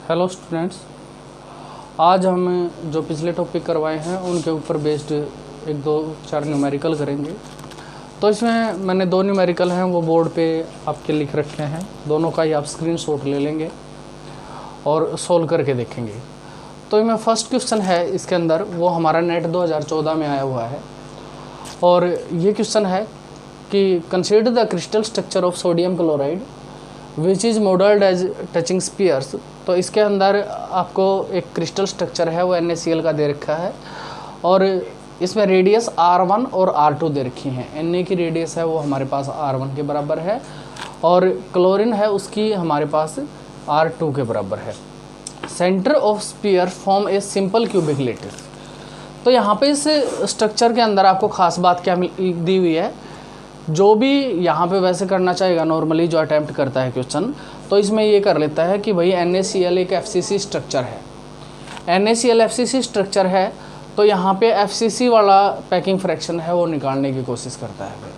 Hello students, आज हम जो पिछले टॉपिक करवाए हैं उनके ऊपर बेस्ड एक दो चार न्यूमेरिकल करेंगे। तो इसमें मैंने दो न्यूमेरिकल हैं वो बोर्ड पे आपके लिख रखे हैं, दोनों का ही आप स्क्रीनशॉट ले लेंगे और सोल्व करके देखेंगे। तो इसमें फर्स्ट क्वेश्चन है, इसके अंदर वो हमारा नेट 2014 में आया हुआ है और ये क्वेश्चन है कि consider the crystal structure of sodium chloride which is modelled as touching spheres. तो इसके अंदर आपको एक क्रिस्टल स्ट्रक्चर है वो NaCl का दे रखा है और इसमें रेडियस R1 और R2 दे रखी हैं। Na की रेडियस है वो हमारे पास R1 के बराबर है और क्लोरीन है उसकी हमारे पास R2 के बराबर है। Centre of sphere form a simple cubic lattice. तो यहाँ पे इस स्ट्रक्चर के अंदर आपको खास बात क्या दी हुई है, जो भी यहाँ पे वैसे करना चाहेगा नॉर्मली जो अटैम्प्ट करता है क्वेश्चन, तो इसमें ये कर लेता है कि भाई NaCl एक FCC स्ट्रक्चर है। NaCl FCC स्ट्रक्चर है तो यहाँ पे FCC वाला पैकिंग फ्रैक्शन है वो निकालने की कोशिश करता है।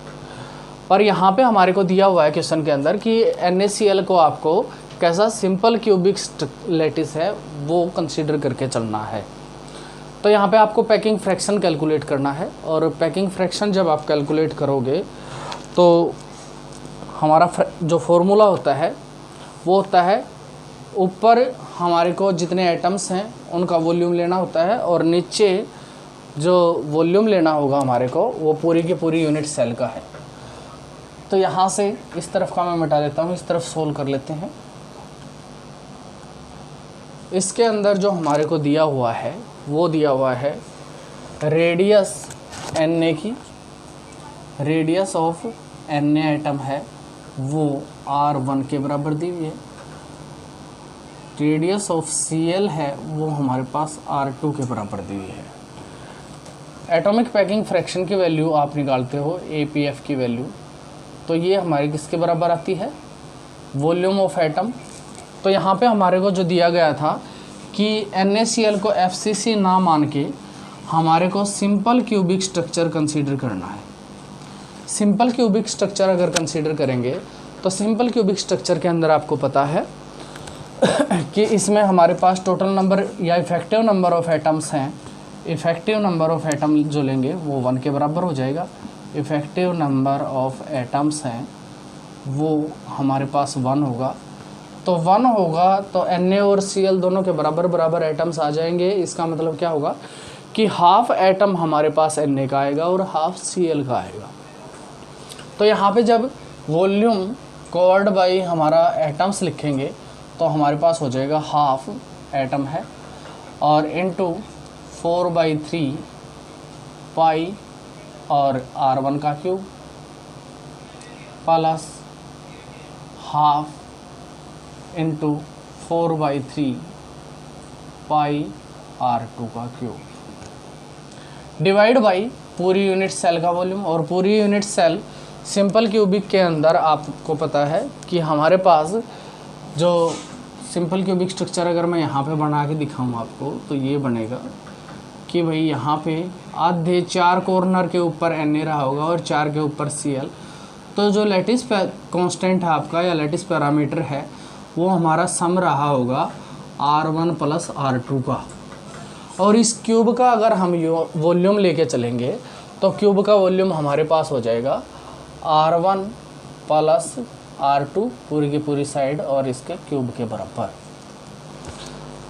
पर यहाँ पे हमारे को दिया हुआ है क्वेश्चन के अंदर कि NaCl को आपको कैसा सिंपल क्यूबिक लेटिस है वो कंसिडर करके चलना है। तो यहाँ पे आपको पैकिंग फ्रैक्शन कैलकुलेट करना है और पैकिंग फ्रैक्शन जब आप कैलकुलेट करोगे तो हमारा जो फॉर्मूला होता है वो होता है, ऊपर हमारे को जितने एटम्स हैं उनका वॉल्यूम लेना होता है और नीचे जो वॉल्यूम लेना होगा हमारे को वो पूरी की पूरी यूनिट सेल का है। तो यहाँ से इस तरफ का मैं मिटा देता हूँ, इस तरफ सोल्व कर लेते हैं। इसके अंदर जो हमारे को दिया हुआ है वो दिया हुआ है रेडियस Na की, रेडियस ऑफ Na एटम है वो R1 के बराबर दी हुई है, रेडियस ऑफ Cl है वो हमारे पास R2 के बराबर दी हुई है। एटॉमिक पैकिंग फ्रैक्शन की वैल्यू आप निकालते हो APF की वैल्यू, तो ये हमारे किसके बराबर आती है, वॉल्यूम ऑफ एटम। तो यहाँ पे हमारे को जो दिया गया था कि NaCl को FCC ना मान के हमारे को सिंपल क्यूबिक स्ट्रक्चर कंसीडर करना है। सिंपल क्यूबिक स्ट्रक्चर अगर कंसीडर करेंगे तो सिंपल क्यूबिक स्ट्रक्चर के अंदर आपको पता है कि इसमें हमारे पास टोटल नंबर या इफ़ेक्टिव नंबर ऑफ एटम्स हैं। इफ़ेक्टिव नंबर ऑफ एटम जो लेंगे वो 1 के बराबर हो जाएगा। इफ़ेक्टिव नंबर ऑफ एटम्स हैं वो हमारे पास 1 होगा। तो 1 होगा तो Na और Cl दोनों के बराबर बराबर एटम्स आ जाएंगे। इसका मतलब क्या होगा कि हाफ एटम हमारे पास Na का आएगा और हाफ Cl का आएगा। तो यहाँ पे जब वॉल्यूम कवर्ड बाई हमारा एटम्स लिखेंगे तो हमारे पास हो जाएगा हाफ एटम है और इनटू 4/3 पाई और R1 का क्यूब प्लस हाफ इंटू 4/3 पाई R2 का क्यूब डिवाइड बाई पूरी यूनिट सेल का वॉल्यूम। और पूरी यूनिट सेल सिंपल क्यूबिक के अंदर आपको पता है कि हमारे पास जो सिंपल क्यूबिक स्ट्रक्चर अगर मैं यहाँ पे बना के दिखाऊँ आपको तो ये बनेगा कि भाई यहाँ पे आधे 4 कॉर्नर के ऊपर Na रहा होगा और 4 के ऊपर Cl। तो जो लैटिस कांस्टेंट है आपका या लैटिस पैरामीटर है वो हमारा सम रहा होगा R1 प्लस R2 का। और इस क्यूब का अगर हम वॉल्यूम लेके चलेंगे तो क्यूब का वॉल्यूम हमारे पास हो जाएगा R1 प्लस R2 पूरी की पूरी साइड और इसके क्यूब के बराबर।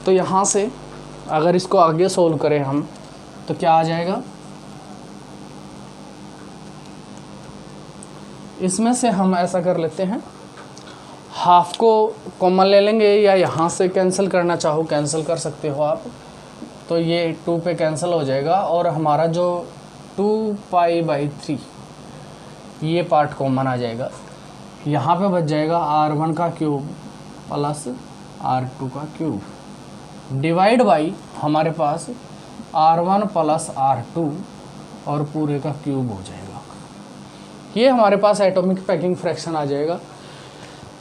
तो यहाँ से अगर इसको आगे सोल्व करें हम तो क्या आ जाएगा, इसमें से हम ऐसा कर लेते हैं, हाफ को कॉमन ले लेंगे या यहाँ से कैंसिल करना चाहो कैंसिल कर सकते हो आप। तो ये 2 पे कैंसिल हो जाएगा और हमारा जो 2π/3 ये पार्ट कॉमन आ जाएगा। यहाँ पे बच जाएगा R1 का क्यूब प्लस R2 का क्यूब डिवाइड बाई हमारे पास R1 प्लस R2 और पूरे का क्यूब हो जाएगा। ये हमारे पास एटॉमिक पैकिंग फ्रैक्शन आ जाएगा।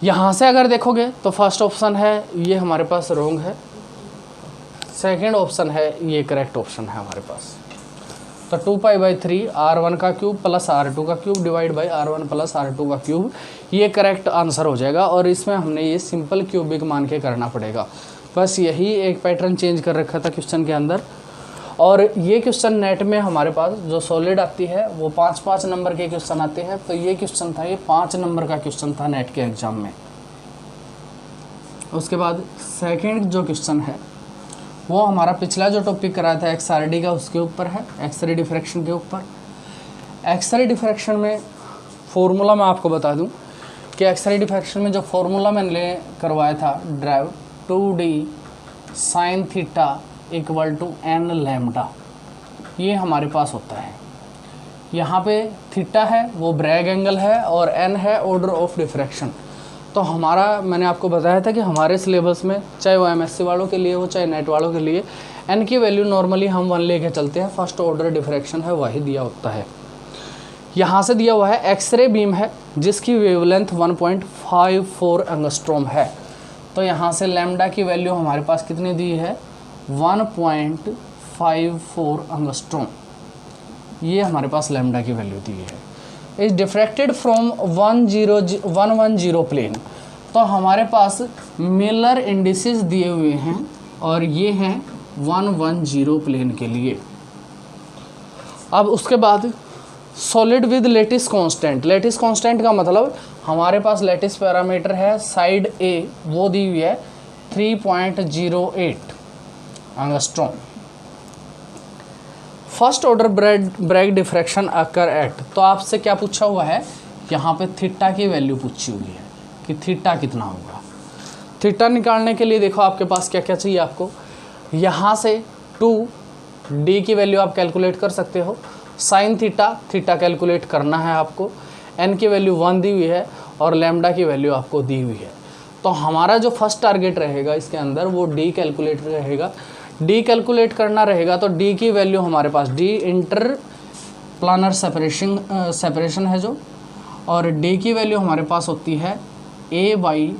यहाँ से अगर देखोगे तो फर्स्ट ऑप्शन है ये हमारे पास रॉन्ग है, सेकंड ऑप्शन है ये करेक्ट ऑप्शन है हमारे पास। तो 2π/3 R1 का क्यूब प्लस R2 का cube divide by R1 plus R2 का क्यूब, ये करेक्ट आंसर हो जाएगा। और इसमें हमने ये सिंपल क्यूबिक मान के करना पड़ेगा बस यही एक पैटर्न चेंज कर रखा था क्वेश्चन के अंदर। और ये क्वेश्चन नेट में हमारे पास जो सॉलिड आती है वो 5-5 नंबर के क्वेश्चन आते हैं। तो ये क्वेश्चन था, ये 5 नंबर का क्वेश्चन था नेट के एग्जाम में। उसके बाद सेकंड जो क्वेश्चन है वो हमारा पिछला जो टॉपिक कराया था एक्सआरडी का, उसके ऊपर है, एक्सरे डिफ्रैक्शन के ऊपर। एक्सरे डिफ्रैक्शन में फॉर्मूला मैं आपको बता दूं कि एक्सरे डिफ्रैक्शन में जो फॉर्मूला मैंने करवाया था derive 2d sin theta equal to n lambda, ये हमारे पास होता है। यहाँ पे थीटा है वो ब्रैग एंगल है और n है ऑर्डर ऑफ डिफ्रैक्शन। तो हमारा, मैंने आपको बताया था कि हमारे सिलेबस में चाहे वो एमएससी वालों के लिए हो चाहे नेट वालों के लिए n की वैल्यू नॉर्मली हम 1 लेके चलते हैं। फर्स्ट ऑर्डर डिफ्रैक्शन है वही दिया होता है। यहाँ से दिया हुआ है एक्सरे बीम है जिसकी वेवलेंथ 1.54 एंगस्ट्रॉम है। तो यहाँ से लैम्डा की वैल्यू हमारे पास कितनी दी है, 1.54 एंगस्ट्रॉम, ये हमारे पास लैम्डा की वैल्यू दी है। Is diffracted from 110 plane. तो हमारे पास मिलर इंडिसेस दिए हुए हैं और ये हैं 110 प्लेन के लिए। अब उसके बाद solid with lattice constant. Lattice constant का मतलब हमारे पास लेटिस पैरामीटर है साइड ए, वो दी हुई है 3.08 angstrom. First order Bragg diffraction occur at. तो आपसे क्या पूछा हुआ है, यहाँ पे थीटा की वैल्यू पूछी हुई है कि थीटा कितना होगा। थीटा निकालने के लिए देखो आपके पास क्या क्या चाहिए आपको। यहाँ से 2d की वैल्यू आप कैलकुलेट कर सकते हो। साइन थीटा कैलकुलेट करना है आपको। n की वैल्यू 1 दी हुई है और लैम्डा की वैल्यू आपको दी हुई है। तो हमारा जो फर्स्ट टारगेट रहेगा इसके अंदर वो d कैलकुलेट रहेगा। d कैलकुलेट करना रहेगा तो d की वैल्यू हमारे पास, d इंटर प्लानर सेपरेशन है जो, और d की वैल्यू हमारे पास होती है a/√h²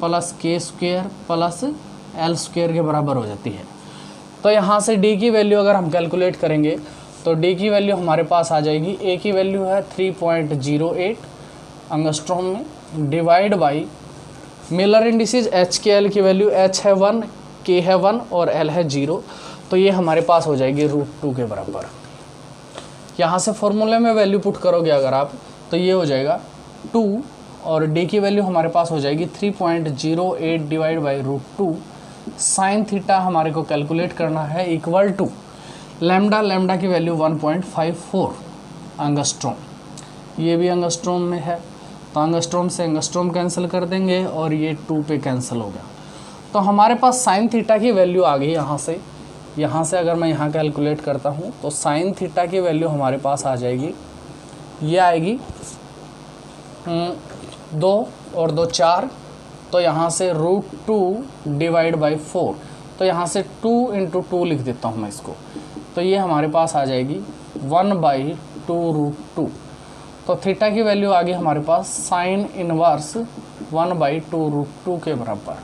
plus k² plus l² के बराबर हो जाती है। तो यहाँ से d की वैल्यू अगर हम कैलकुलेट करेंगे तो d की वैल्यू हमारे पास आ जाएगी, a की वैल्यू है 3.08 एंगस्ट्रॉम में, divide by Miller indices h के l की वैल्यू, h है 1, k है 1 और l है 0। तो ये हमारे पास हो जाएगी √2 के बराबर। यहाँ से फॉर्मूले में वैल्यू पुट करोगे अगर आप तो ये हो जाएगा 2 और d की वैल्यू हमारे पास हो जाएगी 3.08 डिवाइड बाई √2। साइन थीटा हमारे को कैलकुलेट करना है इक्वल टू लैम्डा की वैल्यू 1.54 एंगस्ट्रॉम। ये भी एंगस्ट्रॉम में है तो एंगस्ट्रॉम से एंगस्ट्रॉम कैंसिल कर देंगे और ये 2 पे कैंसिल हो गया। तो हमारे पास साइन थीटा की वैल्यू आ गई। यहाँ से अगर मैं यहाँ कैलकुलेट करता हूँ तो साइन थीटा की वैल्यू हमारे पास आ जाएगी, ये आएगी 2 और 2 4। तो यहाँ से √2 डिवाइड बाई 4। तो यहाँ से 2 × 2 लिख देता हूँ मैं इसको। तो ये हमारे पास आ जाएगी 1/2 √2। तो थीटा की वैल्यू आ गई हमारे पास साइन इनवर्स 1/2 √2 के बराबर।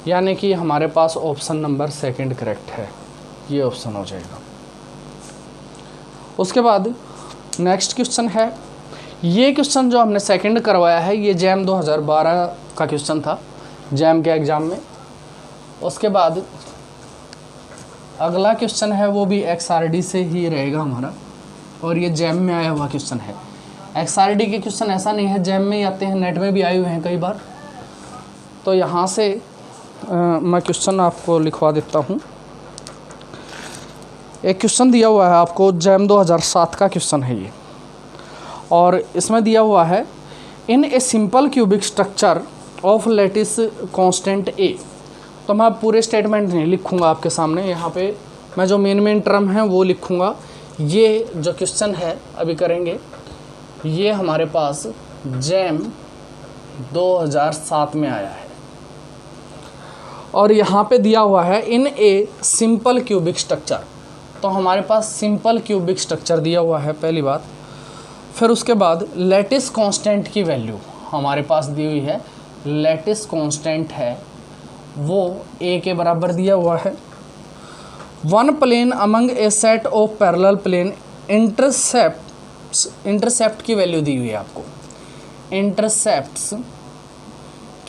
यानी कि हमारे पास ऑप्शन नंबर 2 करेक्ट है, ये ऑप्शन हो जाएगा। उसके बाद नेक्स्ट क्वेश्चन है, ये क्वेश्चन जो हमने सेकंड करवाया है ये जैम 2012 का क्वेश्चन था जैम के एग्ज़ाम में। उसके बाद अगला क्वेश्चन है वो भी एक्सआरडी से ही रहेगा हमारा, और ये जैम में आया हुआ क्वेश्चन है। एक्सआरडी के क्वेश्चन ऐसा नहीं है जैम में ही आते हैं, नेट में भी आए हुए हैं कई बार। तो यहाँ से मैं क्वेश्चन आपको लिखवा देता हूँ। एक क्वेश्चन दिया हुआ है आपको, जैम 2007 का क्वेश्चन है ये, और इसमें दिया हुआ है in a simple cubic structure of lattice constant a. तो मैं पूरे स्टेटमेंट नहीं लिखूंगा आपके सामने, यहाँ पे मैं जो मेन टर्म है वो लिखूंगा। ये जो क्वेश्चन है अभी करेंगे ये हमारे पास जैम 2007 में आया है, और यहाँ पे दिया हुआ है in a simple cubic structure. तो हमारे पास सिंपल क्यूबिक स्ट्रक्चर दिया हुआ है पहली बात। फिर उसके बाद लैटिस कांस्टेंट की वैल्यू हमारे पास दी हुई है, लैटिस कांस्टेंट है वो a के बराबर दिया हुआ है। One plane among a set of parallel plane intercept की वैल्यू दी हुई है आपको। इंटरसेप्ट्स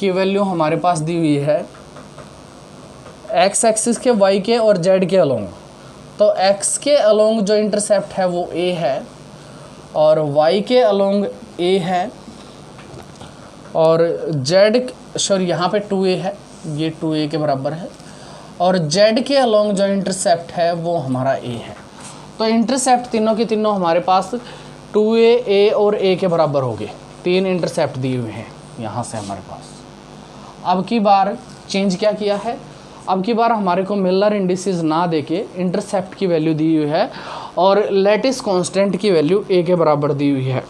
की वैल्यू हमारे पास दी हुई है एक्स एक्सिस के, वाई के और जेड के अलोंग। तो एक्स के अलोंग जो इंटरसेप्ट है वो ए है और वाई के अलोंग ए है और जेड सॉरी यहाँ पे 2a है, ये 2a के बराबर है और जेड के अलोंग जो इंटरसेप्ट है वो हमारा ए है। तो इंटरसेप्ट तीनों की तीनों हमारे पास 2a, a और a के बराबर हो गए। 3 इंटरसेप्ट दिए हुए हैं यहाँ से हमारे पास। अब की बार चेंज क्या किया है, अब की बार हमारे को मिलर इंडिसेस ना देके इंटरसेप्ट की वैल्यू दी हुई है और लैटिस कांस्टेंट की वैल्यू a के बराबर दी हुई है।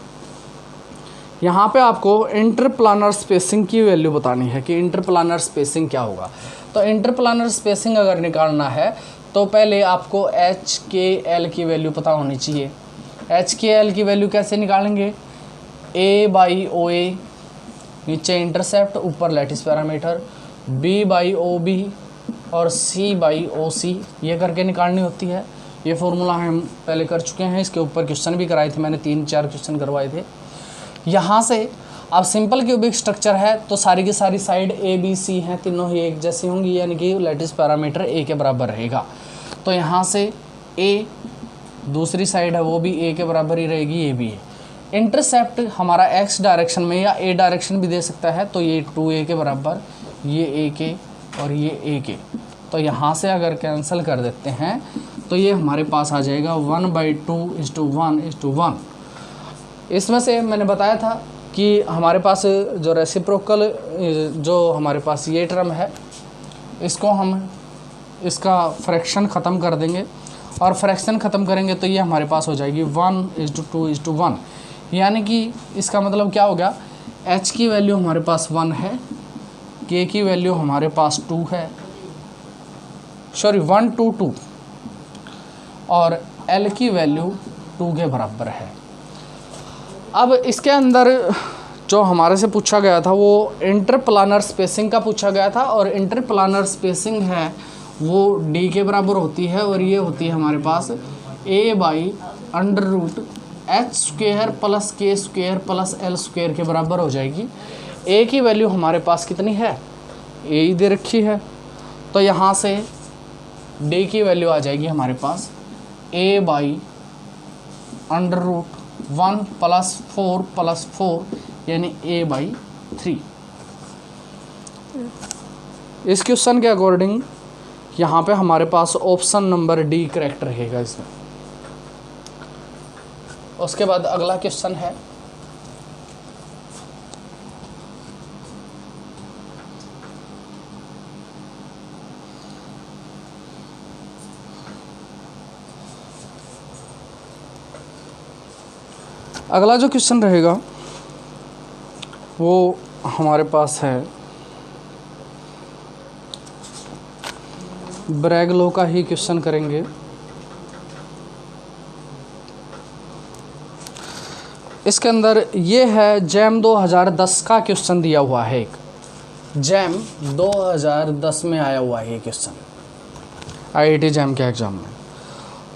यहाँ पे आपको इंटरप्लानर स्पेसिंग की वैल्यू बतानी है कि इंटरप्लानर स्पेसिंग क्या होगा। तो इंटरप्लानर स्पेसिंग अगर निकालना है तो पहले आपको एच के एल की वैल्यू पता होनी चाहिए। एच के एल की वैल्यू कैसे निकालेंगे, ए बाई ओ ए नीचे इंटरसेप्ट ऊपर lattice parameter, B by O B और सी बाई ओ सी, ये करके निकालनी होती है। ये फॉर्मूला हम पहले कर चुके हैं, इसके ऊपर क्वेश्चन भी कराए थे मैंने, 3-4 क्वेश्चन करवाए थे। यहाँ से अब सिंपल क्यूबिक स्ट्रक्चर है तो सारी की सारी साइड ए बी सी हैं, तीनों ही एक जैसी होंगी, यानी कि लैटिस पैरामीटर ए के बराबर रहेगा। तो यहाँ से ए दूसरी साइड है वो भी ए के बराबर ही रहेगी, ये भी है। इंटरसेप्ट हमारा एक्स डायरेक्शन में या ए डायरेक्शन भी दे सकता है, तो ये 2a के बराबर, ये ए के और ये ए के। तो यहाँ से अगर कैंसिल कर देते हैं तो ये हमारे पास आ जाएगा 1/2:1:1। इसमें से मैंने बताया था कि हमारे पास जो रेसिप्रोकल जो हमारे पास ये टर्म है, इसको हम इसका फ्रैक्शन ख़त्म कर देंगे और फ्रैक्शन ख़त्म करेंगे तो ये हमारे पास हो जाएगी 1:2:1। यानी कि इसका मतलब क्या हो गया, h की वैल्यू हमारे पास 1 है, k की वैल्यू हमारे पास 2 है, सॉरी 1 2 2 और l की वैल्यू 2 के बराबर है। अब इसके अंदर जो हमारे से पूछा गया था वो इंटरप्लानर स्पेसिंग का पूछा गया था और इंटरप्लानर स्पेसिंग है वो d के बराबर होती है और ये होती है हमारे पास a/√h² plus k² plus l² के बराबर हो जाएगी। a की वैल्यू हमारे पास कितनी है, a ही दे रखी है, तो यहाँ से d की वैल्यू आ जाएगी हमारे पास a/√1 + 4 + 4 यानी a/3। इस क्वेश्चन के अकॉर्डिंग यहाँ पे हमारे पास ऑप्शन नंबर डी करेक्ट रहेगा इसमें। उसके बाद अगला क्वेश्चन है अगला जो क्वेश्चन रहेगा वो हमारे पास है ब्रैग लॉ का ही क्वेश्चन करेंगे। इसके अंदर ये है जैम 2010 का क्वेश्चन दिया हुआ है, एक जैम 2010 में आया हुआ है ये क्वेश्चन IIT जैम के एग्जाम में।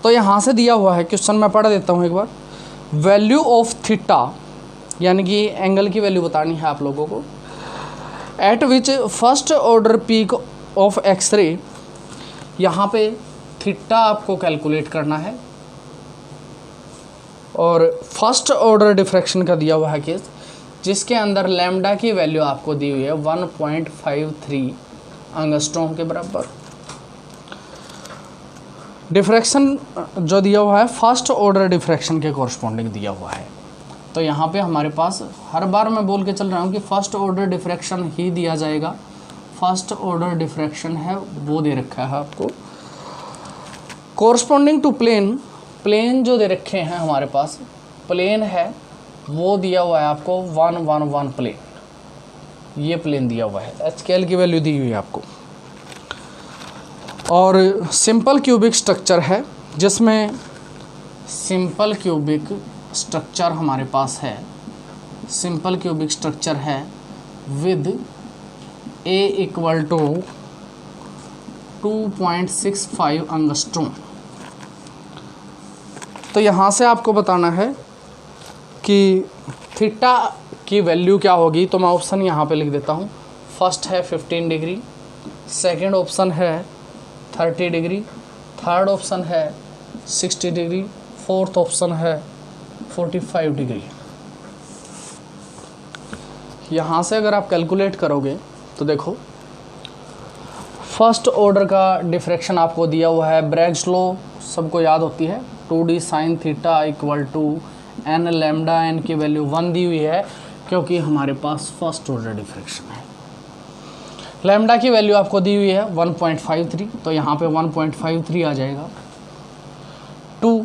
तो यहाँ से दिया हुआ है क्वेश्चन, मैं पढ़ देता हूँ एक बार। वैल्यू ऑफ थीटा यानी कि एंगल की वैल्यू बतानी है आप लोगों को, at which first order peak of X-ray. यहाँ पे थीटा आपको कैलकुलेट करना है और फर्स्ट ऑर्डर डिफ्रैक्शन का दिया हुआ है केस, जिसके अंदर लैम्डा की वैल्यू आपको दी हुई है 1.53 एंगस्ट्रॉम के बराबर। डिफ्रैक्शन जो दिया हुआ है फर्स्ट ऑर्डर डिफ्रैक्शन के कॉरस्पॉन्डिंग दिया हुआ है। तो यहाँ पे हमारे पास हर बार मैं बोल के चल रहा हूँ कि फर्स्ट ऑर्डर डिफ्रैक्शन ही दिया जाएगा। फर्स्ट ऑर्डर डिफ्रैक्शन है वो दे रखा है आपको। कॉरस्पॉन्डिंग टू प्लेन, प्लेन जो दे रखे हैं हमारे पास, प्लेन है वो दिया हुआ है आपको 1 1 1 प्लेन, ये प्लेन दिया हुआ है। HKL की वैल्यू दी हुई है आपको। और सिंपल क्यूबिक स्ट्रक्चर है जिसमें सिंपल क्यूबिक स्ट्रक्चर हमारे पास है, सिंपल क्यूबिक स्ट्रक्चर है विद A = 2.65 एंगस्ट्रॉम। तो यहाँ से आपको बताना है कि थीटा की वैल्यू क्या होगी। तो मैं ऑप्शन यहाँ पे लिख देता हूँ फर्स्ट है 15 डिग्री, सेकंड ऑप्शन है 30 डिग्री, थर्ड ऑप्शन है 60 डिग्री, फोर्थ ऑप्शन है 45 डिग्री। यहाँ से अगर आप कैलकुलेट करोगे तो देखो, फर्स्ट ऑर्डर का डिफ्रैक्शन आपको दिया हुआ है, ब्रैग्स लॉ सबको याद होती है, 2d sine theta equal to n lambda, n की वैल्यू 1 दी हुई है क्योंकि हमारे पास फर्स्ट ऑर्डर डिफ्रैक्शन है। लैम्डा की वैल्यू आपको दी हुई है 1.53, तो यहाँ पे 1.53 आ जाएगा। 2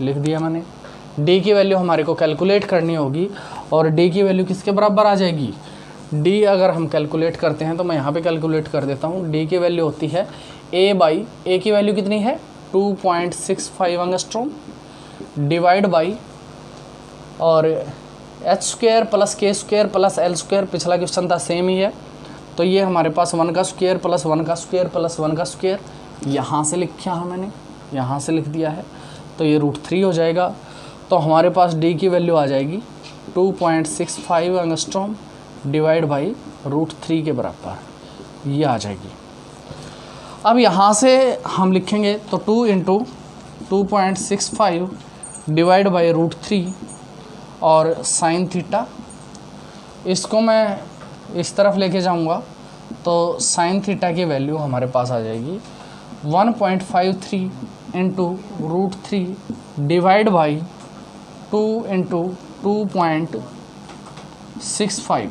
लिख दिया मैंने। डी की वैल्यू हमारे को कैलकुलेट करनी होगी, और डी की वैल्यू किसके बराबर आ जाएगी? डी अगर हम कैलकुलेट करते हैं तो मैं यहाँ पे कैलकुलेट कर देता हूँ। डी की वैल्यू होती है ए की वैल्यू कितनी है? 2.65 एंगस्ट्रॉम डिवाइड बाई, और एच स्क्वायर प्लस के स्क्वायर प्लस एल स्क्वायर, पिछला क्वेश्चन था सेम ही है, तो ये हमारे पास 1 का स्क्वायर प्लस 1 का स्क्वायर प्लस 1 का स्क्वायर, यहाँ से लिखा है मैंने, यहाँ से लिख दिया है, तो ये √3 हो जाएगा। तो हमारे पास डी की वैल्यू आ जाएगी 2.65 एंगस्ट्रॉम डिवाइड बाई √3 के बराबर, ये आ जाएगी। अब यहाँ से हम लिखेंगे तो 2 इंटू 2.65 डिवाइड बाई √3 और साइन थीटा, इसको मैं इस तरफ लेके जाऊँगा तो साइन थीटा की वैल्यू हमारे पास आ जाएगी 1.53 इंटू √3 डिवाइड बाई 2 इंटू 2.65।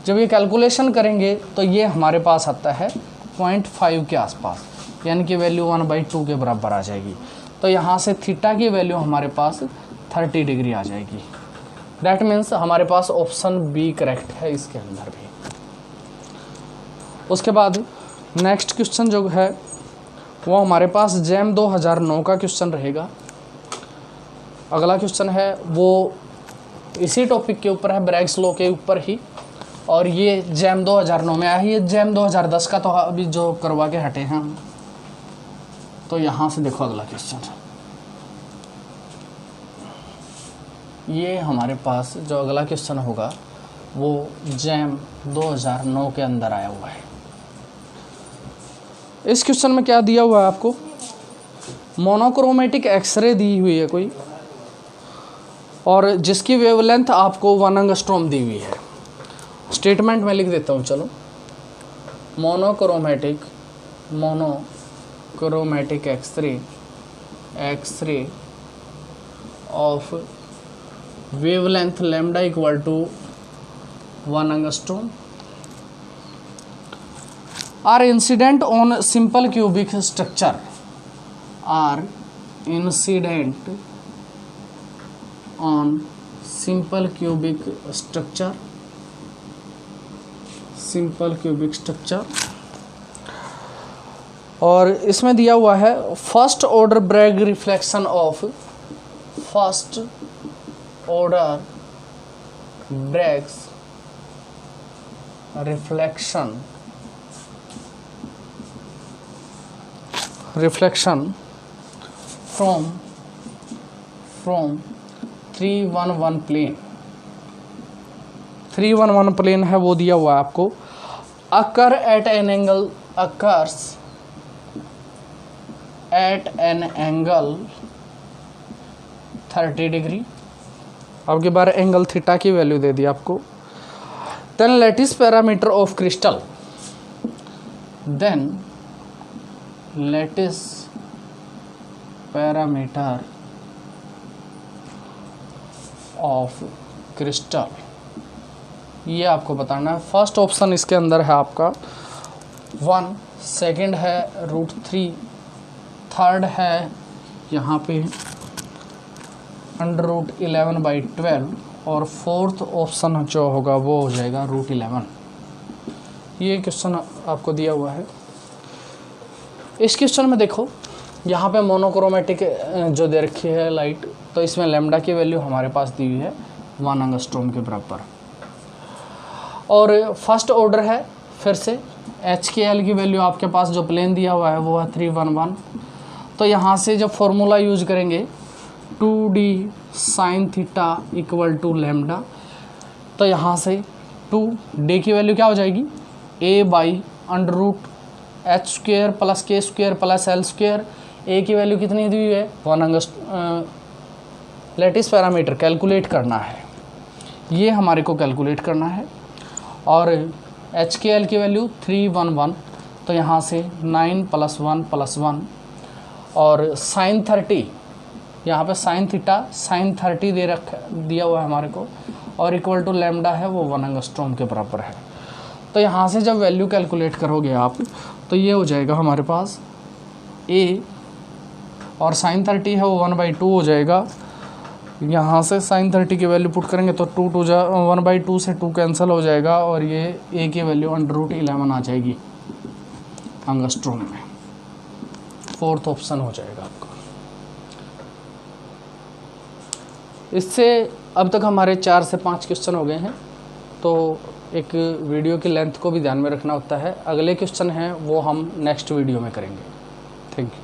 जब ये कैलकुलेशन करेंगे तो ये हमारे पास आता है 0.5 के आसपास, यानी कि वैल्यू 1/2 के बराबर आ जाएगी। तो यहाँ से थीटा की वैल्यू हमारे पास 30 डिग्री आ जाएगी। दैट मीन्स हमारे पास ऑप्शन बी करेक्ट है इसके अंदर भी। उसके बाद नेक्स्ट क्वेश्चन जो है वो हमारे पास जैम 2009 का क्वेश्चन रहेगा। अगला क्वेश्चन है वो इसी टॉपिक के ऊपर है, ब्रैग्स लॉ के ऊपर ही, और ये जैम 2009 में आया है। ये जैम 2010 का तो अभी जो करवा के हटे हैं हम। तो यहाँ से देखो अगला क्वेश्चन, ये हमारे पास जो अगला क्वेश्चन होगा वो जैम 2009 के अंदर आया हुआ है। इस क्वेश्चन में क्या दिया हुआ है आपको? मोनोक्रोमेटिक एक्सरे दी हुई है कोई, और जिसकी वेवलेंथ आपको 1 एंगस्ट्रॉम दी हुई है। स्टेटमेंट में लिख देता हूँ, चलो। Monochromatic X-ray of wavelength lambda equal to 1 angstrom are incident on simple cubic structure, are incident on simple cubic structure, और इसमें दिया हुआ है first order Bragg reflection of, first order Bragg's reflection from 311 plane, 311 plane है वो दिया हुआ है आपको। Occur at an angle, occurs at an angle 30 degree. अब की बार एंगल थीटा की वैल्यू दे दी आपको। Then lattice parameter of crystal, then lattice parameter of crystal, ये आपको बताना है। फर्स्ट ऑप्शन इसके अंदर है आपका 1, सेकंड है √3, थर्ड है यहाँ पे √11/12, और फोर्थ ऑप्शन जो होगा वो हो जाएगा √11। ये क्वेश्चन आपको दिया हुआ है। इस क्वेश्चन में देखो यहाँ पे मोनोक्रोमेटिक जो दे रखी है लाइट, तो इसमें लैम्डा की वैल्यू हमारे पास दी हुई है 1 एंगस्ट्रॉम के बराबर, और फर्स्ट ऑर्डर है। फिर से HKL की वैल्यू आपके पास जो प्लेन दिया हुआ है वो है 311। तो यहाँ से जब फॉर्मूला यूज करेंगे 2d sine theta equal to lambda, तो यहाँ से 2, डे की वैल्यू क्या हो जाएगी, a by under root H square plus K square plus L square. A की वैल्यू कितनी दी हुई है, 1 एंगस्ट्रॉम, लैटिस पैरामीटर कैलकुलेट करना है, ये हमारे को कैलकुलेट करना है। और एच के एल की वैल्यू 311, तो यहाँ से 9 + 1 + 1, और साइन 30, यहाँ पे साइन थीटा साइन 30 दिया हुआ है हमारे को, और इक्वल टू लैम्डा है वो 1 एंगस्ट्रॉम के बराबर है। तो यहाँ से जब वैल्यू कैलकुलेट करोगे आप, तो ये हो जाएगा हमारे पास ए, और साइन 30 है वो 1/2 हो जाएगा। यहाँ से साइन 30 की वैल्यू पुट करेंगे तो 1/2 से 2 कैंसिल हो जाएगा, और ये ए की वैल्यू √11 आ जाएगी एंगस्ट्रॉम में। 4th ऑप्शन हो जाएगा आपका। इससे अब तक हमारे 4 से 5 क्वेश्चन हो गए हैं, तो एक वीडियो की लेंथ को भी ध्यान में रखना होता है। अगले क्वेश्चन हैं वो हम नेक्स्ट वीडियो में करेंगे। Thank you.